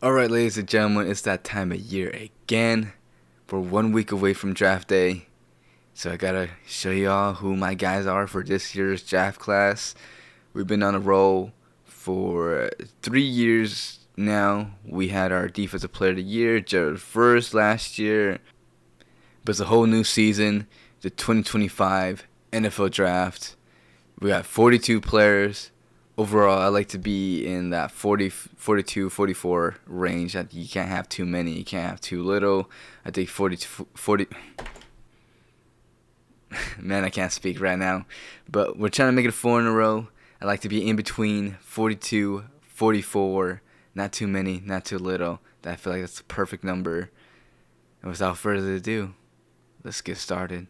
Alright, ladies and gentlemen, it's that time of year again. We're 1 week away from draft day. So I gotta show y'all who my guys are for this year's draft class. We've been on a roll for 3 years now. We had our Defensive Player of the Year, Jared first last year. But it's a whole new season, the 2025 NFL Draft. We got 42 players. Overall, I like to be in that 40, 42, 44 range. You can't have too many. You can't have too little. I think 40. Man, I can't speak right now. But we're trying to make it 4 in a row. I like to be in between 42, 44. Not too many, not too little. I feel like that's the perfect number. And without further ado, let's get started.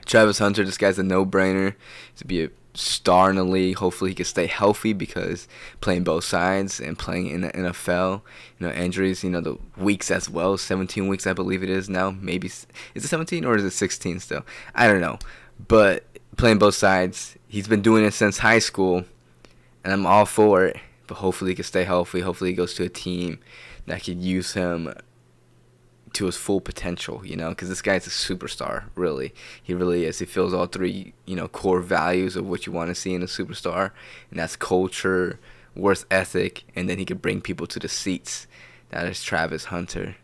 Travis Hunter, this guy's a no-brainer to be a star in the league. Hopefully he can stay healthy because playing both sides and playing in the NFL, injuries, the weeks as well, 17 weeks I believe it is now. Maybe, is it 17 or is it 16 still? I don't know. But playing both sides, he's been doing it since high school, and I'm all for it. But hopefully he can stay healthy. Hopefully he goes to a team that could use him to his full potential, because this guy's a superstar, really. He really is. He fills all three, core values of what you want to see in a superstar, and that's culture, worth ethic, and then he can bring people to the seats. That is Travis Hunter.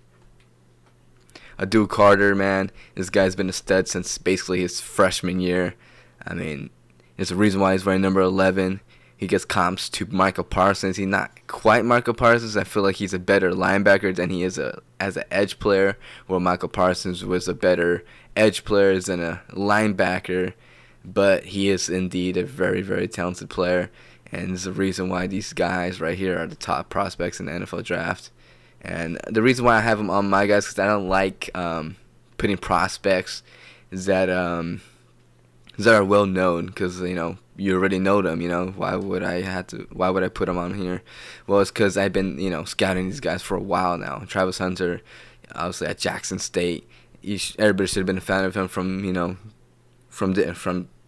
Abdul Carter, man, this guy's been a stud since basically his freshman year. I mean, there's a reason why he's wearing number 11. He gets comps to Michael Parsons. He's not quite Michael Parsons. I feel like he's a better linebacker than he is as an edge player, where Michael Parsons was a better edge player than a linebacker. But he is indeed a very, very talented player, and there's a reason why these guys right here are the top prospects in the NFL draft. And the reason why I have them on MyGuys is because I don't like putting prospects that are well known, because you already know them. Why would I put them on here? Well, it's because I've been scouting these guys for a while now. Travis Hunter, obviously at Jackson State, everybody should have been a fan of him from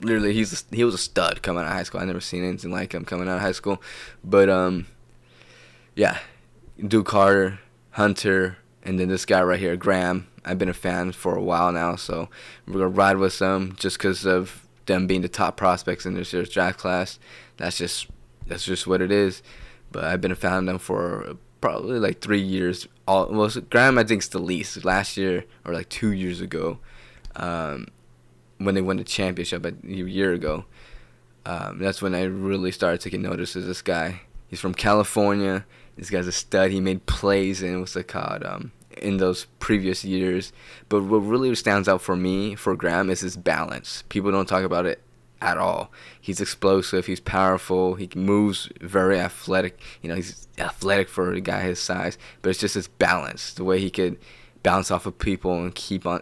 literally he was a stud coming out of high school. I never seen anything like him coming out of high school. But yeah, Duke Carter, Hunter, and then this guy right here, Graham. I've been a fan for a while now, so we're gonna ride with them just because of them being the top prospects in this year's draft class. That's just what it is. But I've been a fan of them for probably like 3 years. Graham, I think, is the least. Last year or like 2 years ago, when they won the championship a year ago, that's when I really started taking notice of this guy. He's from California. This guy's a stud. He made plays in in those previous years. But what really stands out for me, for Graham, is his balance. People don't talk about it at all. He's explosive. He's powerful. He moves very athletic. He's athletic for a guy his size. But it's just his balance, the way he could bounce off of people and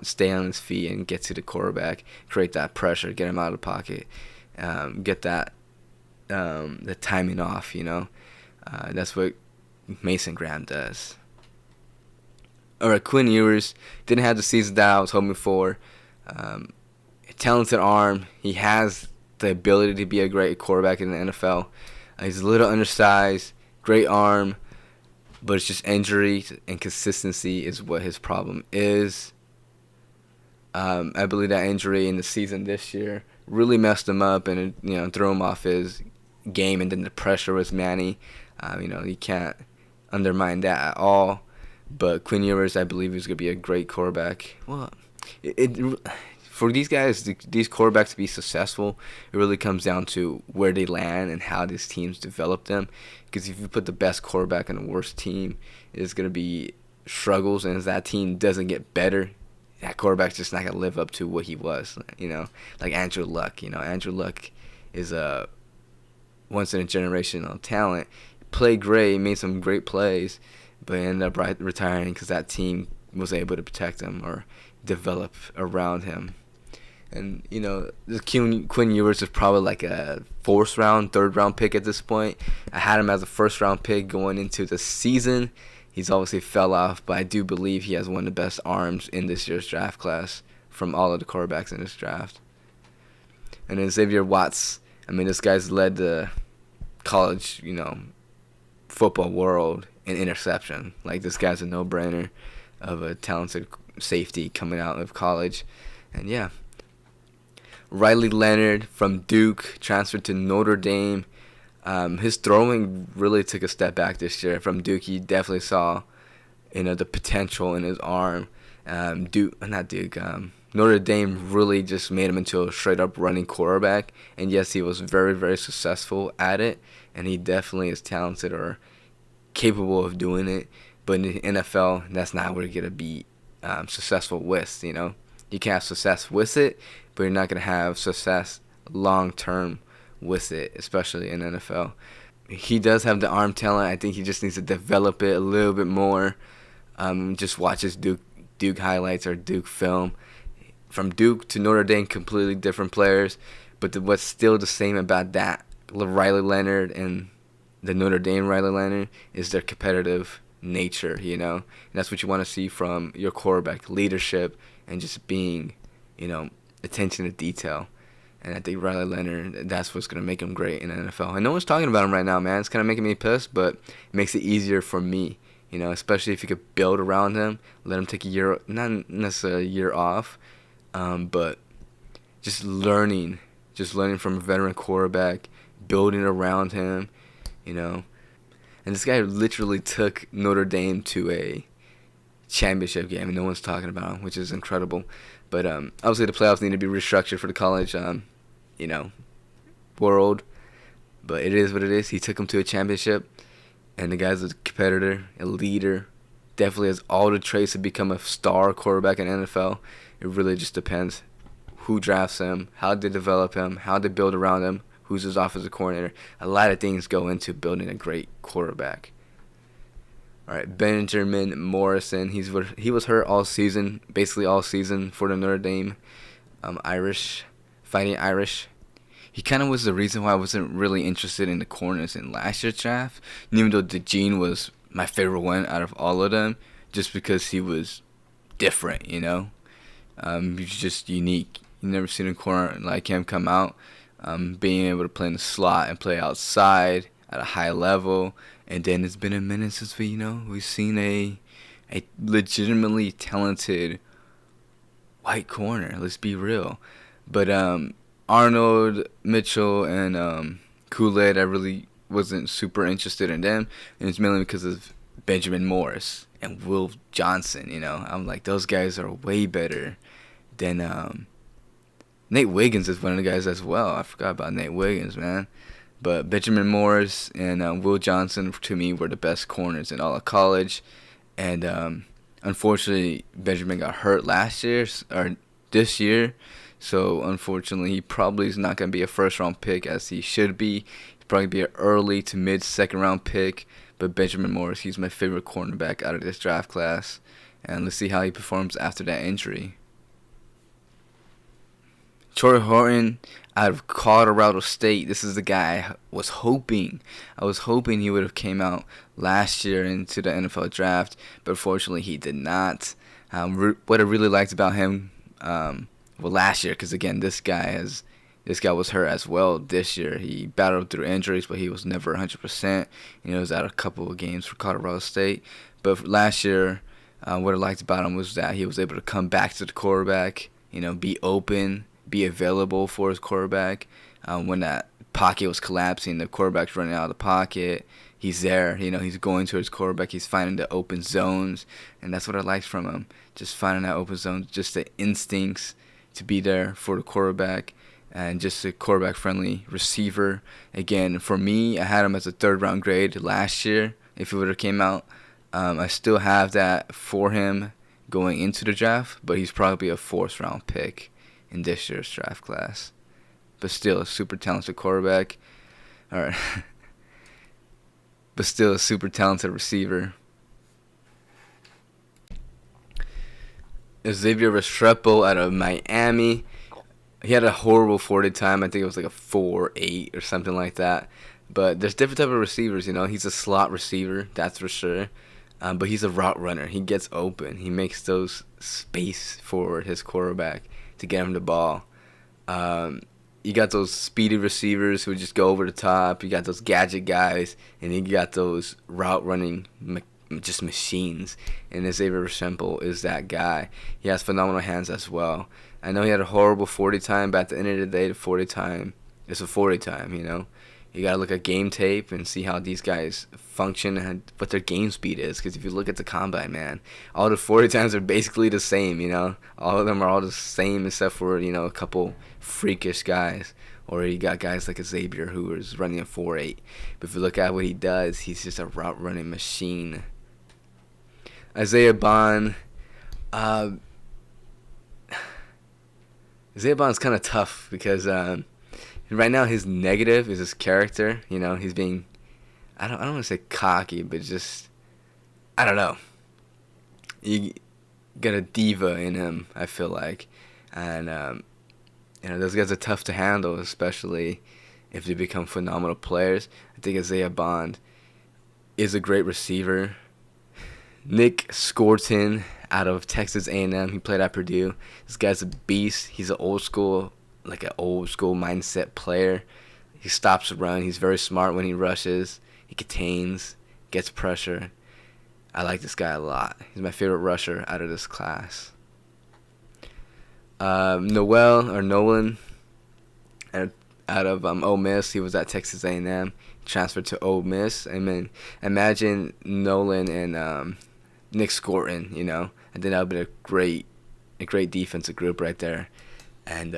stay on his feet and get to the quarterback, create that pressure, get him out of the pocket, get that the timing off. That's what Mason Graham does. Alright, Quinn Ewers didn't have the season that I was hoping for. Talented arm. He has the ability to be a great quarterback in the NFL. He's a little undersized, great arm, but it's just injury and consistency is what his problem is. I believe that injury in the season this year really messed him up and threw him off his game, and then the pressure was Manny. You can't undermine that at all. But Quinn Ewers, I believe, is going to be a great quarterback. Well, for these guys, these quarterbacks to be successful, it really comes down to where they land and how these teams develop them. Because if you put the best quarterback on the worst team, it's going to be struggles. And as that team doesn't get better, that quarterback's just not going to live up to what he was. Like Andrew Luck. Andrew Luck is a once-in-a-generational talent. Played great, made some great plays, but ended up retiring because that team was able to protect him or develop around him. And, the Quinn Ewers is probably like a third round pick at this point. I had him as a first round pick going into the season. He's obviously fell off, but I do believe he has one of the best arms in this year's draft class from all of the quarterbacks in this draft. And then Xavier Watts, this guy's led the college, football world in interception. Like, this guy's a no-brainer of a talented safety coming out of college. And yeah, Riley Leonard from Duke transferred to Notre Dame. His throwing really took a step back this year. From Duke, he definitely saw, the potential in his arm. Notre Dame really just made him into a straight-up running quarterback. And yes, he was very, very successful at it, and he definitely is talented or capable of doing it. But in the NFL, that's not where you're going to be successful with, You can have success with it, but you're not going to have success long-term with it, especially in NFL. He does have the arm talent. I think he just needs to develop it a little bit more. Just watch his Duke highlights or Duke film. From Duke to Notre Dame, completely different players. But what's still the same about that Riley Leonard and the Notre Dame Riley Leonard is their competitive nature, And that's what you want to see from your quarterback, leadership and just being, attention to detail. And I think Riley Leonard, that's what's going to make him great in the NFL. And no one's talking about him right now, man. It's kind of making me pissed, but it makes it easier for me, especially if you could build around him, let him take a year, not necessarily a year off, but just learning from a veteran quarterback, building around him, And this guy literally took Notre Dame to a championship game, and no one's talking about him, which is incredible. But obviously the playoffs need to be restructured for the college, world. But it is what it is. He took him to a championship, and the guy's a competitor, a leader. Definitely has all the traits to become a star quarterback in the NFL. It really just depends who drafts him, how they develop him, how they build around him, who's his offensive coordinator. A lot of things go into building a great quarterback. All right, Benjamin Morrison. He was hurt all season, basically all season for the Notre Dame Fighting Irish. He kind of was the reason why I wasn't really interested in the corners in last year's draft, even though DeJean was my favorite one out of all of them, just because he was different, He was just unique. You never seen a corner like him come out, being able to play in the slot and play outside at a high level. And then it's been a minute since we've seen a legitimately talented white corner. Let's be real. But Arnold, Mitchell, and Kool-Aid, I really wasn't super interested in them. And it's mainly because of Benjamin Morris and Will Johnson, I'm like, those guys are way better than Nate Wiggins is one of the guys as well. I forgot about Nate Wiggins, man. But Benjamin Morris and Will Johnson, to me, were the best corners in all of college. And unfortunately, Benjamin got hurt this year. So, unfortunately, he probably is not going to be a first-round pick as he should be. He'd probably be an early to mid-second-round pick. But Benjamin Morris, he's my favorite cornerback out of this draft class. And let's see how he performs after that injury. Troy Horton out of Colorado State. This is the guy I was hoping he would have came out last year into the NFL draft, but unfortunately he did not. What I really liked about him, last year, because again, this guy was hurt as well this year. He battled through injuries, but he was never 100%. He was out a couple of games for Colorado State. But last year, what I liked about him was that he was able to come back to the quarterback, be open, be available for his quarterback. When that pocket was collapsing, the quarterback's running out of the pocket, he's there. He's going to his quarterback. He's finding the open zones, and that's what I liked from him. Just finding that open zone, just the instincts to be there for the quarterback, and just a quarterback-friendly receiver. Again, for me, I had him as a third-round grade last year. If it would have came out, I still have that for him going into the draft, but he's probably a fourth-round pick in this year's draft class. But still a super talented quarterback. All right. But still a super talented receiver. Xavier out of Miami. He had a horrible 40 time. I think it was like a 4.8 or something like that. But there's different type of receivers, He's a slot receiver, that's for sure. But he's a route runner. He gets open. He makes those space for his quarterback to get him the ball. you got those speedy receivers who just go over the top. You got those gadget guys, and you got those route running just machines. And Xavier Semple is that guy. He has phenomenal hands as well. I know he had a horrible 40 time, but at the end of the day, the 40 time is a 40 time, you know. You got to look at game tape and see how these guys function and what their game speed is. Because if you look at the combine, man, all the 40 times are basically the same, you know. All of them are all the same except for, you know, a couple freakish guys. Or you got guys like Xavier who is running a 4.8. But if you look at what he does, he's just a route running machine. Isaiah Bond. Isaiah Bond's kind of tough because right now his negative is his character. You know, he's being, I don't want to say cocky, but just, I don't know. You got a diva in him, I feel like. And, you know, those guys are tough to handle, especially if they become phenomenal players. I think Isaiah Bond is a great receiver. Nick Scorton out of Texas A&M. He played at Purdue. This guy's a beast. He's an old school mindset player. He stops the run. He's very smart when he rushes. He contains, gets pressure. I like this guy a lot. He's my favorite rusher out of this class. Nolan out of Ole Miss. He was at Texas A&M. Transferred to Ole Miss. I mean, imagine Nolan and Nick Scorton, you know. I think that would be a great defensive group right there. And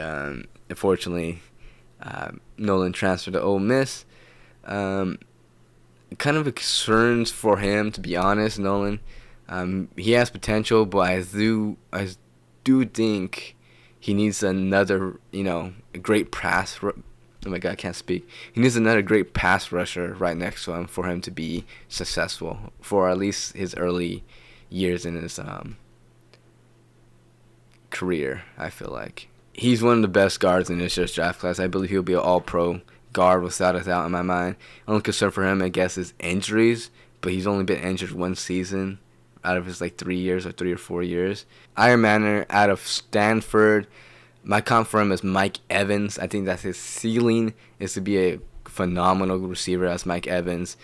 unfortunately, Nolan transferred to Ole Miss. Kind of concerns for him, to be honest. Nolan, he has potential, but I do think he needs another, you know, a great pass. Oh my God, I can't speak. He needs another great pass rusher right next to him for him to be successful for at least his early years in his career. I feel like he's one of the best guards in this year's draft class. I believe he'll be an all-pro guard without a doubt in my mind. Only concern for him, I guess, is injuries, but he's only been injured one season out of his 3 years or 3 or 4 years. Iron Manor out of Stanford. My comp for him is Mike Evans. I think that his ceiling is to be a phenomenal receiver as Mike Evans.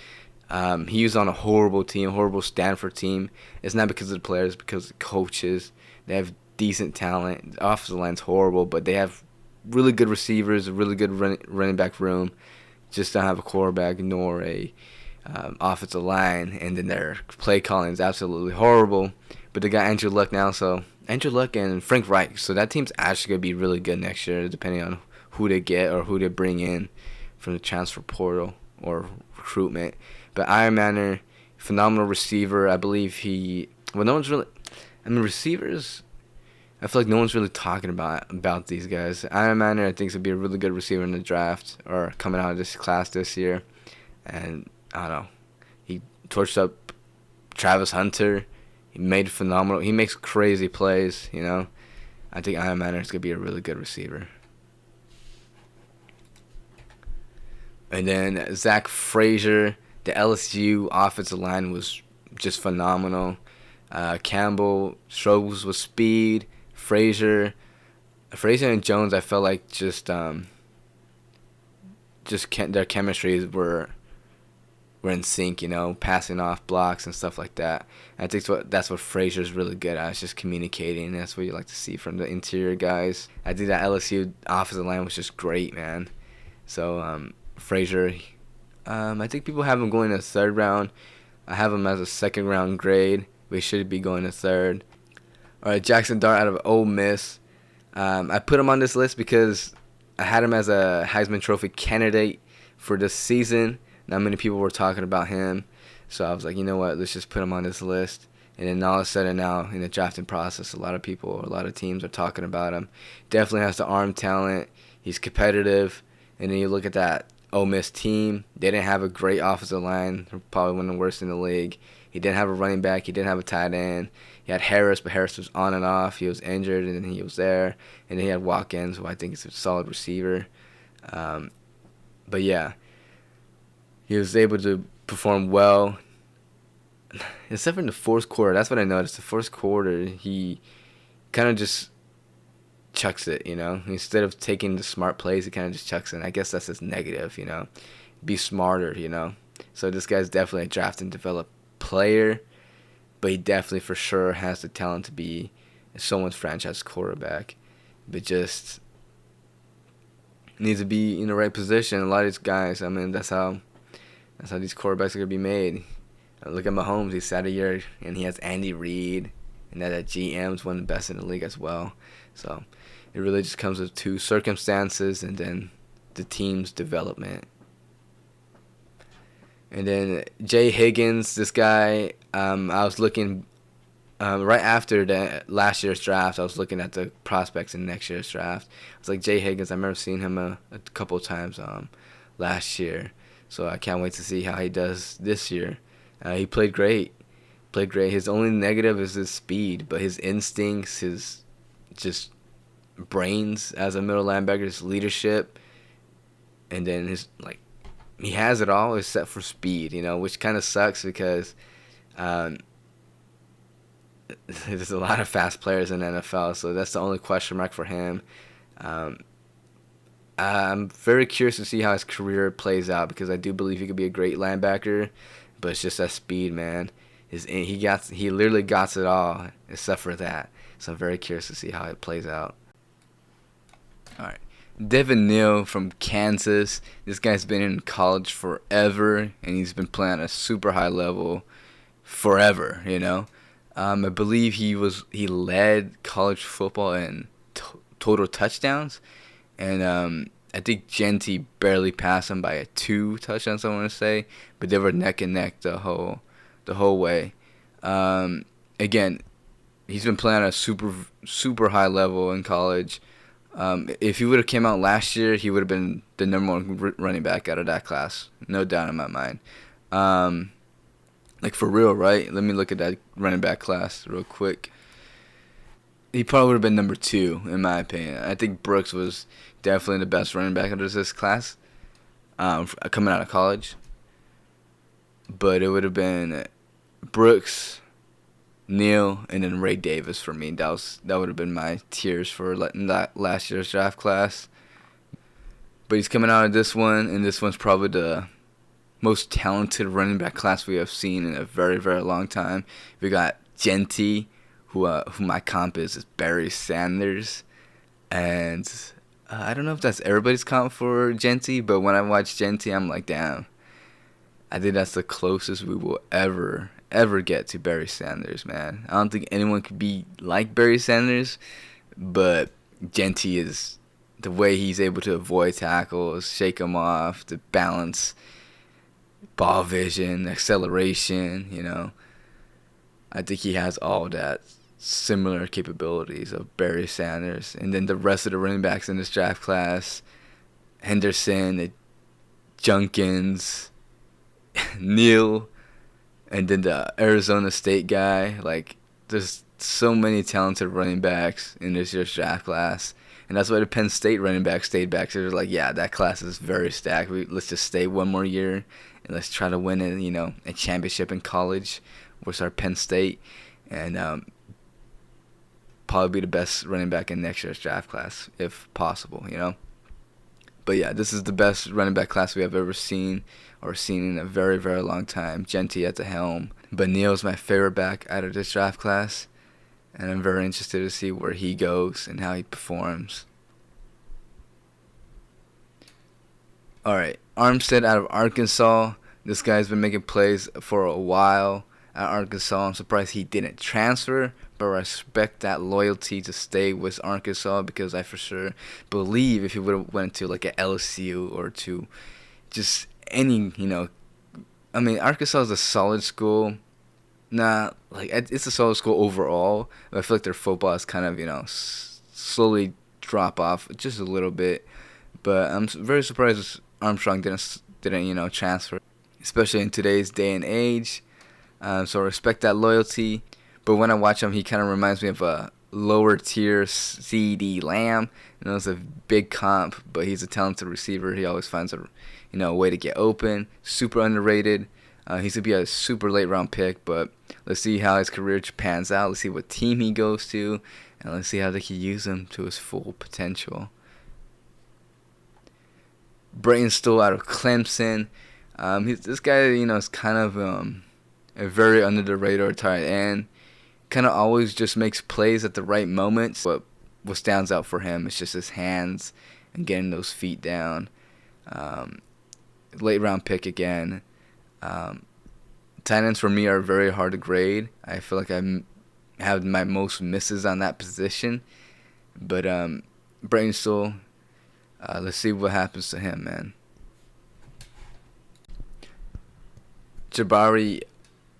He was on a horrible Stanford team. It's not because of the players, it's because of the coaches. They have decent talent. The offensive line's horrible, but they have really good receivers, a really good running back room. Just don't have a quarterback nor a offensive line, and then their play calling is absolutely horrible. But they got Andrew Luck now, so Andrew Luck and Frank Reich. So that team's actually going to be really good next year, depending on who they get or who they bring in from the transfer portal or recruitment. But Iron Manor, phenomenal receiver. I believe receivers, I feel like no one's really talking about these guys. Iron Manor, I think, would be a really good receiver in the draft or coming out of this class this year. And I don't know, he torched up Travis Hunter. He made phenomenal. He makes crazy plays, you know. I think Iron Manor is going to be a really good receiver. And then Zach Frazier, the LSU offensive line was just phenomenal. Campbell struggles with speed. Frazier and Jones, I felt like their chemistry were in sync, you know, passing off blocks and stuff like that. And I think that's what Frazier's really good at, is just communicating. That's what you like to see from the interior guys. I think that LSU offensive line was just great, man. So Frazier, I think people have him going in the third round. I have him as a second round grade. We should be going to third. All right, Jackson Dart out of Ole Miss. I put him on this list because I had him as a Heisman Trophy candidate for this season. Not many people were talking about him, so I was like, you know what, let's just put him on this list. And then all of a sudden now, in the drafting process, a lot of teams are talking about him. Definitely has the arm talent. He's competitive. And then you look at that Ole Miss team. They didn't have a great offensive line. They're probably one of the worst in the league. He didn't have a running back. He didn't have a tight end. He had Harris, but Harris was on and off. He was injured, and then he was there. And then he had Watkins, who I think is a solid receiver. But yeah, he was able to perform well, except for in the fourth quarter. That's what I noticed. The fourth quarter, he kind of just chucks it, Instead of taking the smart plays, he kind of just chucks it. And I guess that's his negative, Be smarter. So this guy's definitely a draft and develop player, but he definitely for sure has the talent to be someone's franchise quarterback. But just needs to be in the right position. A lot of these guys, I mean, that's how these quarterbacks are gonna be made. Look at Mahomes. He's sat a year, and he has Andy Reid, and that GM's one of the best in the league as well. So it really just comes with two circumstances, and then the team's development. And then Jay Higgins, this guy, I was looking right after the last year's draft. I was looking at the prospects in next year's draft. I was like, Jay Higgins, I remember seeing him a couple of times last year. So I can't wait to see how he does this year. He played great. His only negative is his speed, but his instincts, his just brains as a middle linebacker, his leadership, and then he has it all except for speed, which kind of sucks because there's a lot of fast players in the NFL, so that's the only question mark for him. I'm very curious to see how his career plays out because I do believe he could be a great linebacker, but it's just that speed, man. He literally got it all except for that. So I'm very curious to see how it plays out. All right. Devin Neal from Kansas. This guy's been in college forever, and he's been playing at a super high level forever, I believe he led college football in total touchdowns, and I think Genty barely passed him by 2 touchdowns, I want to say, but they were neck and neck the whole way. Again, he's been playing at a super high level in college. If he would have came out last year, he would have been the number 1 running back out of that class, no doubt in my mind. For real, right? Let me look at that running back class real quick. He probably would have been number 2, in my opinion. I think Brooks was definitely the best running back out of this class coming out of college. But it would have been Brooks, Neal, and then Ray Davis for me. That would have been my tiers for last year's draft class. But he's coming out of this one, and this one's probably the most talented running back class we have seen in a very, very long time. We got Genty, who my comp is Barry Sanders, and I don't know if that's everybody's comp for Genty, but when I watch Genty, I'm like, damn, I think that's the closest we will ever get to Barry Sanders, man. I don't think anyone could be like Barry Sanders, but Genty is the way he's able to avoid tackles, shake them off, the balance, ball vision, acceleration, I think he has all that similar capabilities of Barry Sanders. And then the rest of the running backs in this draft class, Henderson, Junkins, Neal, and then the Arizona State guy. There's so many talented running backs in this year's draft class. And that's why the Penn State running back stayed back. So they're like, yeah, that class is very stacked. Let's just stay one more year and let's try to win a championship in college with our Penn State, and probably be the best running back in next year's draft class if possible, But yeah, this is the best running back class we have ever seen in a very, very long time. Genty at the helm. But Neal's my favorite back out of this draft class, and I'm very interested to see where he goes and how he performs. All right, Armstead out of Arkansas. This guy's been making plays for a while at Arkansas. I'm surprised he didn't transfer, but I respect that loyalty to stay with Arkansas because I for sure believe if he would have went to an LSU or to just any, Arkansas is a solid school. It's a solid school overall. But I feel like their football has kind of, slowly drop off just a little bit. But I'm very surprised Armstrong didn't transfer, especially in today's day and age. So I respect that loyalty. But when I watch him, he kind of reminds me of a lower tier CD Lamb. It's a big comp, but he's a talented receiver. He always finds a way to get open. Super underrated. He's going to be a super late round pick, but let's see how his career pans out. Let's see what team he goes to, and let's see how they can use him to his full potential. Brayton Stoll out of Clemson. This guy, is kind of a very under the radar tight end. Kind of always just makes plays at the right moments. But what stands out for him is just his hands and getting those feet down. Late round pick again. Tight ends for me are very hard to grade. I feel like I have my most misses on that position. But Brayton Stoll, let's see what happens to him, man. Jabari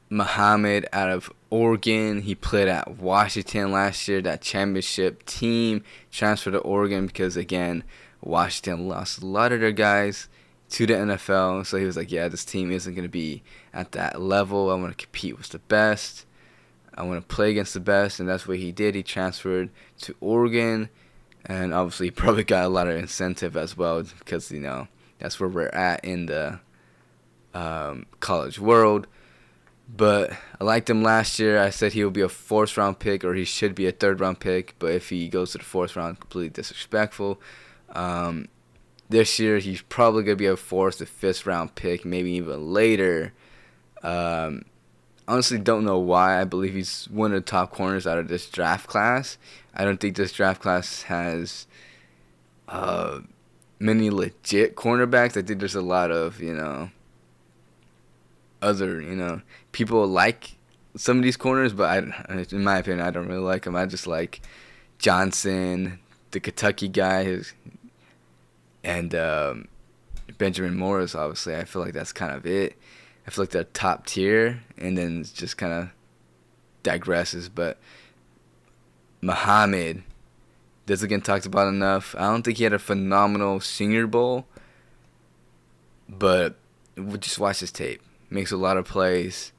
Muhammad out of Oregon. He played at Washington last year, that championship team. Transferred to Oregon because, again, Washington lost a lot of their guys to the NFL. So he was like, yeah, this team isn't going to be at that level. I want to compete with the best. I want to play against the best. And that's what he did. He transferred to Oregon. And obviously he probably got a lot of incentive as well because, that's where we're at in the college world. But I liked him last year. I said he will be a 4th round pick, or he should be a 3rd round pick. But if he goes to the 4th round, completely disrespectful. This year he's probably gonna be a 4th to 5th round pick, maybe even later. Honestly, don't know why. I believe he's one of the top corners out of this draft class. I don't think this draft class has many legit cornerbacks. I think there's a lot of other, people like some of these corners, but in my opinion, I don't really like them. I just like Johnson, the Kentucky guy, and Benjamin Morris, obviously. I feel like that's kind of it. I feel like they're top tier, and then it just kind of digresses. But Muhammad doesn't get talked about enough. I don't think he had a phenomenal Senior Bowl, but just watch his tape. Makes a lot of plays.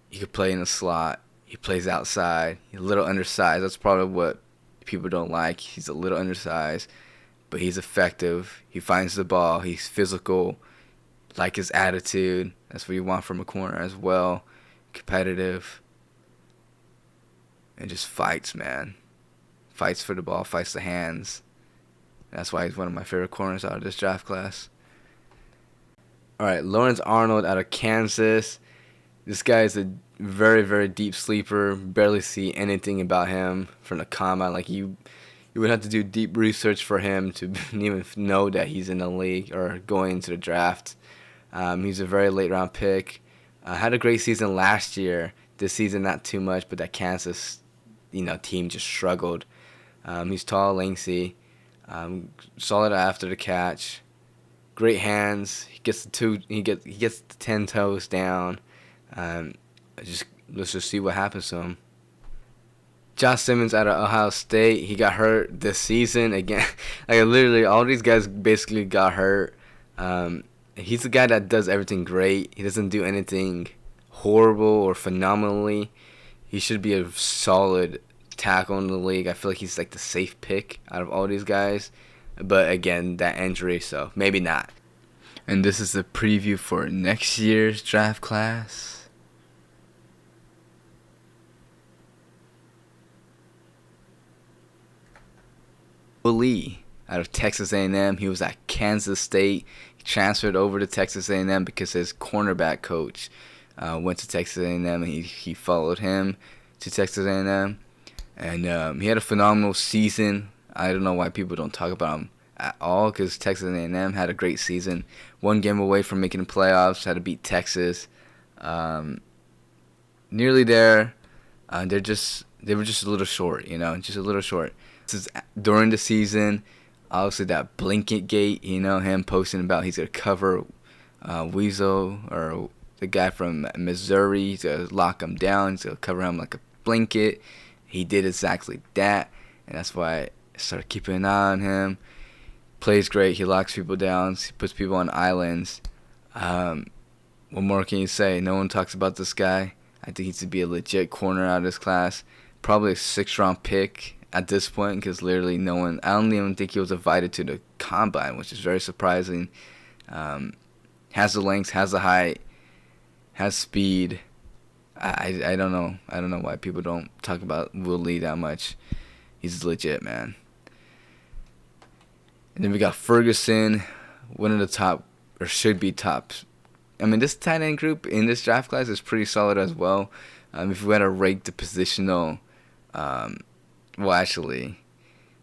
He could play in the slot. He plays outside. He's a little undersized. That's probably what people don't like. He's a little undersized, but he's effective. He finds the ball. He's physical. Like his attitude. That's what you want from a corner as well. Competitive. And just fights, man. Fights for the ball. Fights the hands. That's why he's one of my favorite corners out of this draft class. Alright, Lawrence Arnold out of Kansas. This guy is a very, very deep sleeper. Barely see anything about him from the combine. Like, you would have to do deep research for him to even know that he's in the league or going into the draft. He's a very late round pick. Had a great season last year. This season, not too much, but that Kansas, team just struggled. He's tall, lengthy, solid after the catch. Great hands. He gets the 10 toes down. Let's just see what happens to him. Josh Simmons out of Ohio State. He got hurt this season again. Like, literally, all these guys basically got hurt. He's the guy that does everything great. He doesn't do anything horrible or phenomenally. He should be a solid tackle in the league. I feel like he's like the safe pick out of all these guys. But again, that injury, so maybe not. And this is the preview for next year's draft class. Lee out of Texas A&M. He was at Kansas State. He transferred over to Texas A&M because his cornerback coach went to Texas A&M, and he followed him to Texas A&M. And he had a phenomenal season. I don't know why people don't talk about him at all, because Texas A&M had a great season. One game away from making the playoffs. Had to beat Texas. Nearly there. They were just a little short, just a little short. This is during the season. Obviously, that blanket gate, him posting about he's going to cover Weasel, or the guy from Missouri. He's going to lock him down. He's going to cover him like a blanket. He did exactly that, and that's why I started keeping an eye on him. Plays great. He locks people down. He puts people on islands. What more can you say? No one talks about this guy. I think he's to be a legit corner out of this class. Probably a 6th-round pick at this point, because literally no one. I don't even think he was invited to the combine, which is very surprising. Had has the length, has the height, has speed. I don't know. I don't know why people don't talk about Will Lee that much. He's legit, man. And then we got Ferguson, one of the top, or should be top. I mean, this tight end group in this draft class is pretty solid as well. If we had to rate the positional, well, actually,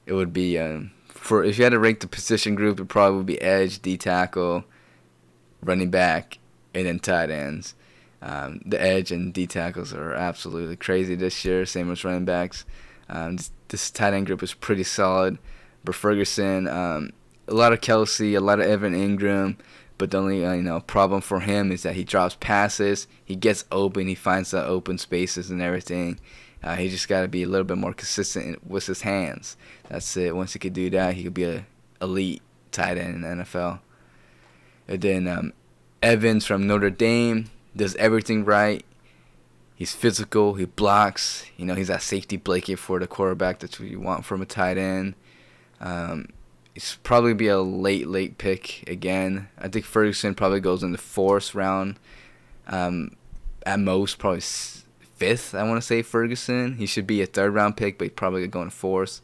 it would be if you had to rank the position group, it probably would be edge, D tackle, running back, and then tight ends. The edge and D tackles are absolutely crazy this year, same as running backs. This tight end group is pretty solid. But Ferguson, a lot of Kelsey, a lot of Evan Ingram, but the only problem for him is that he drops passes, he gets open, he finds the open spaces and everything. He just got to be a little bit more consistent with his hands. That's it. Once he could do that, he could be an elite tight end in the NFL. And then Evans from Notre Dame does everything right. He's physical. He blocks. He's that safety blanket for the quarterback. That's what you want from a tight end. He's probably be a late pick again. I think Ferguson probably goes in the 4th round. At most, probably 5th, I want to say Ferguson. He should be a 3rd round pick, but he's probably going 4th.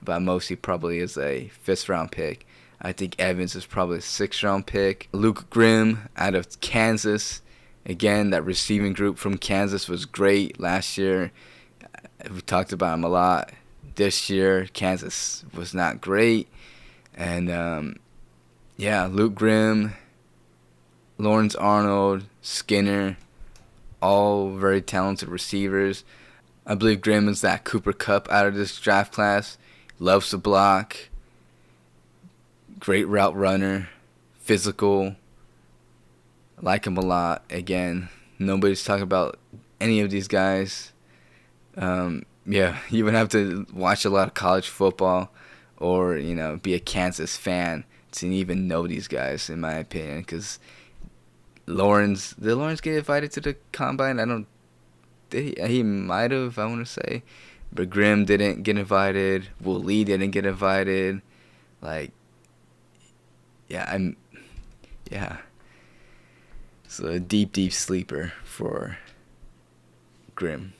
But at most, he probably is a 5th round pick. I think Evans is probably a 6th round pick. Luke Grimm out of Kansas. Again, that receiving group from Kansas was great last year. We talked about him a lot. This year, Kansas was not great. And, Luke Grimm, Lawrence Arnold, Skinner, all very talented receivers. I believe Grimm is that Cooper Kupp out of this draft class. Loves to block. Great route runner. Physical. I like him a lot. Again, nobody's talking about any of these guys. You would have to watch a lot of college football or, be a Kansas fan to even know these guys, in my opinion. Because did Lawrence get invited to the combine? He might have, I want to say. But Grimm didn't get invited. Will Lee didn't get invited. So a deep sleeper for Grimm.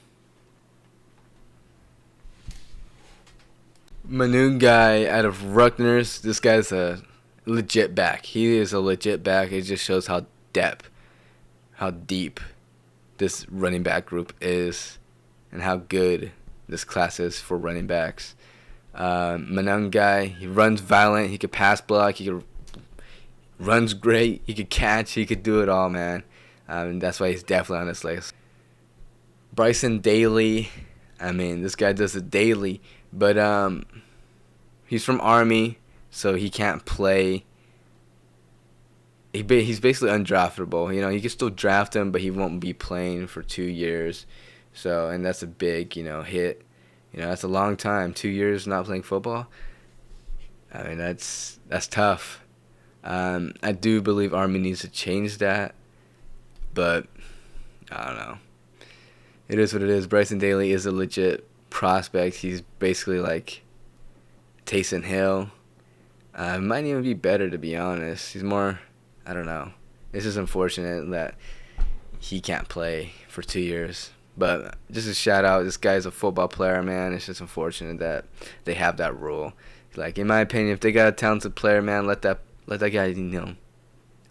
My new guy out of Rutgers, this guy's a legit back. He is a legit back. It just shows how deep this running back group is and how good this class is for running backs. My young guy, he runs violent. He could pass block. Runs great. He could catch. He could do it all, man. That's why he's definitely on this list. Bryson Daly. This guy does it daily. But he's from Army, so he can't play. He's basically undraftable. You can still draft him, but he won't be playing for 2 years. So, and that's a big, hit. That's a long time. 2 years not playing football. That's tough. I do believe Army needs to change that, but I don't know. It is what it is. Bryson Daly is a legit prospect. He's basically like Taysom Hill. Might even be better, to be honest. He's more, I don't know. It's just unfortunate that he can't play for 2 years. But just a shout out, this guy's a football player, man. It's just unfortunate that they have that rule. In my opinion, if they got a talented player, man, let that guy,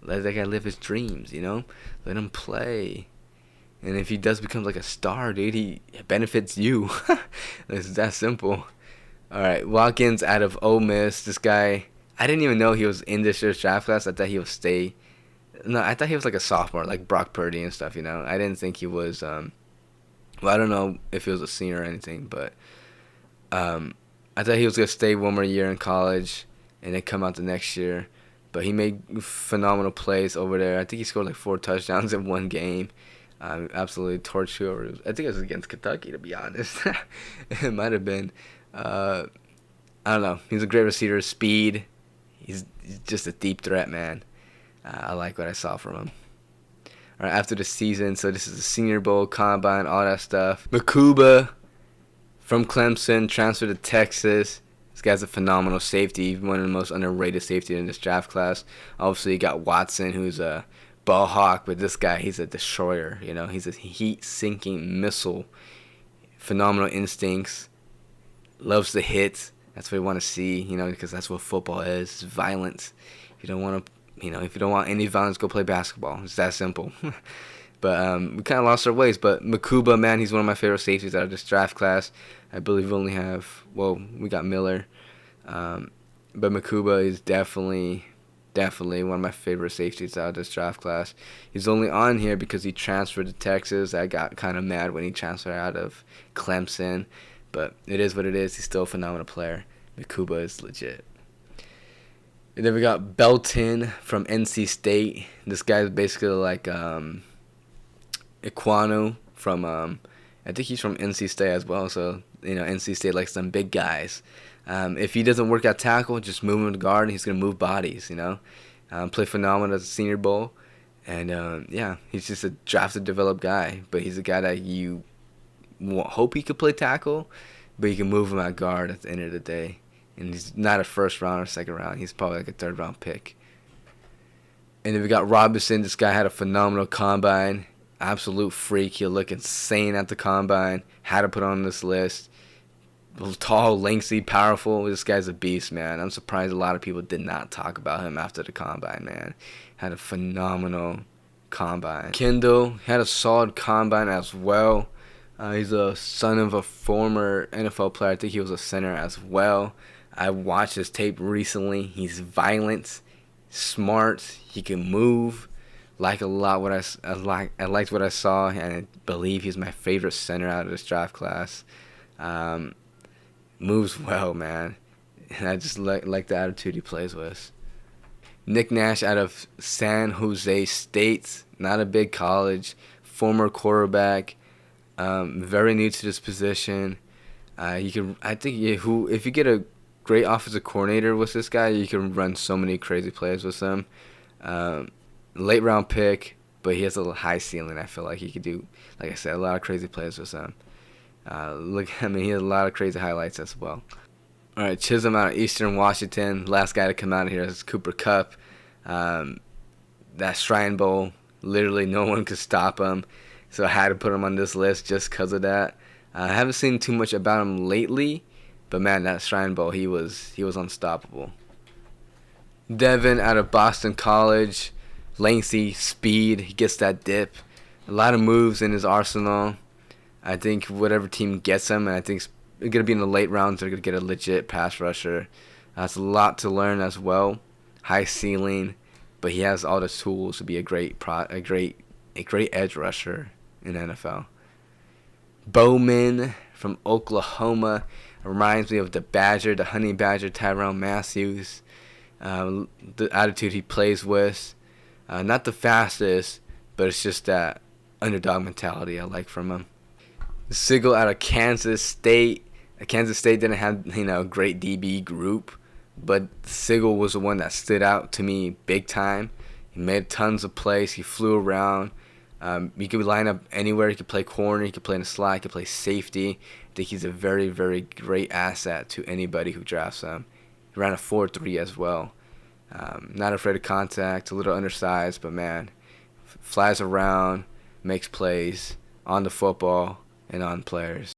let that guy live his dreams, Let him play. And if he does become a star, dude, he benefits you. It's that simple. All right, Watkins out of Ole Miss. This guy, I didn't even know he was in this year's draft class. I thought he would stay. No, I thought he was a sophomore, like Brock Purdy and stuff, I didn't think he was, I don't know if he was a senior or anything, but I thought he was going to stay one more year in college and then come out the next year. But he made phenomenal plays over there. I think he scored 4 touchdowns in one game. Absolutely torched whoever. I think it was against Kentucky, to be honest. It might have been. I don't know. He's a great receiver. Speed. He's just a deep threat, man. I like what I saw from him. All right, after the season, so this is the Senior Bowl, Combine, all that stuff. Makuba from Clemson, transferred to Texas. This guy's a phenomenal safety, one of the most underrated safety in this draft class. Obviously, you got Watson, who's a ball hawk, but this guy, he's a destroyer. You know, he's a heat-sinking missile. Phenomenal instincts, loves to hit. That's what we want to see, you know, because that's what football is. It's violence. If you don't want to, you know, if you don't want any violence, go play basketball. It's that simple. But we kind of lost our ways. But Makuba, man, he's one of my favorite safeties out of this draft class. I believe we only have, well, we got Miller. But Makuba is definitely one of my favorite safeties out of this draft class. He's only on here because he transferred to Texas. I got kind of mad when he transferred out of Clemson. But it is what it is. He's still a phenomenal player. Makuba is legit. And then we got Belton from NC State. This guy's basically like Iquanu from, I think he's from NC State as well. So, you know, NC State likes some big guys. If he doesn't work at tackle, just move him to guard, and he's going to move bodies, you know. Play phenomenal at the Senior Bowl. And, yeah, he's just a drafted, developed guy. But he's a guy that you hope he could play tackle, but you can move him at guard at the end of the day. And he's not a first round or second round. He's probably like a third round pick. And then we got Robinson. This guy had a phenomenal combine. Absolute freak. He'll look insane at the combine. Had to put on this list. Tall, lengthy, powerful. This guy's a beast, man. I'm surprised a lot of people did not talk about him after the combine, man. Had a phenomenal combine. Kendall had a solid combine as well. He's a son of a former NFL player. I think he was a center as well. I watched his tape recently. He's violent, smart. He can move. Like a lot what I liked what I saw, and I believe he's my favorite center out of this draft class. Moves well, man. And I just like the attitude he plays with. Nick Nash out of San Jose State. Not a big college. Former quarterback. Very new to this position. If you get a great offensive coordinator with this guy, you can run so many crazy plays with him. Late round pick, but he has a high ceiling. I feel like he could do, like I said, a lot of crazy plays with him. He has a lot of crazy highlights as well. All right, Chisholm out of Eastern Washington. Last guy to come out of here is Cooper Kupp. That Shrine Bowl, literally no one could stop him. So I had to put him on this list just because of that. I haven't seen too much about him lately, but man, that Shrine Bowl, he was unstoppable. Devin out of Boston College, lengthy, speed, he gets that dip. A lot of moves in his arsenal. I think whatever team gets him, and I think it's going to be in the late rounds, they're going to get a legit pass rusher. That's a lot to learn as well. High ceiling, but he has all the tools to be a great edge rusher in the NFL. Bowman from Oklahoma reminds me of the Honey Badger, Tyrone Matthews. The attitude he plays with. Not the fastest, but it's just that underdog mentality I like from him. Sigel out of Kansas State. Kansas State didn't have a great DB group, but Sigel was the one that stood out to me big time. He made tons of plays. He flew around. He could line up anywhere. He could play corner. He could play in the slot. He could play safety. I think he's a very, very great asset to anybody who drafts him. He ran a 4.3 as well. Not afraid of contact. A little undersized, but man, flies around, makes plays on the football and on players.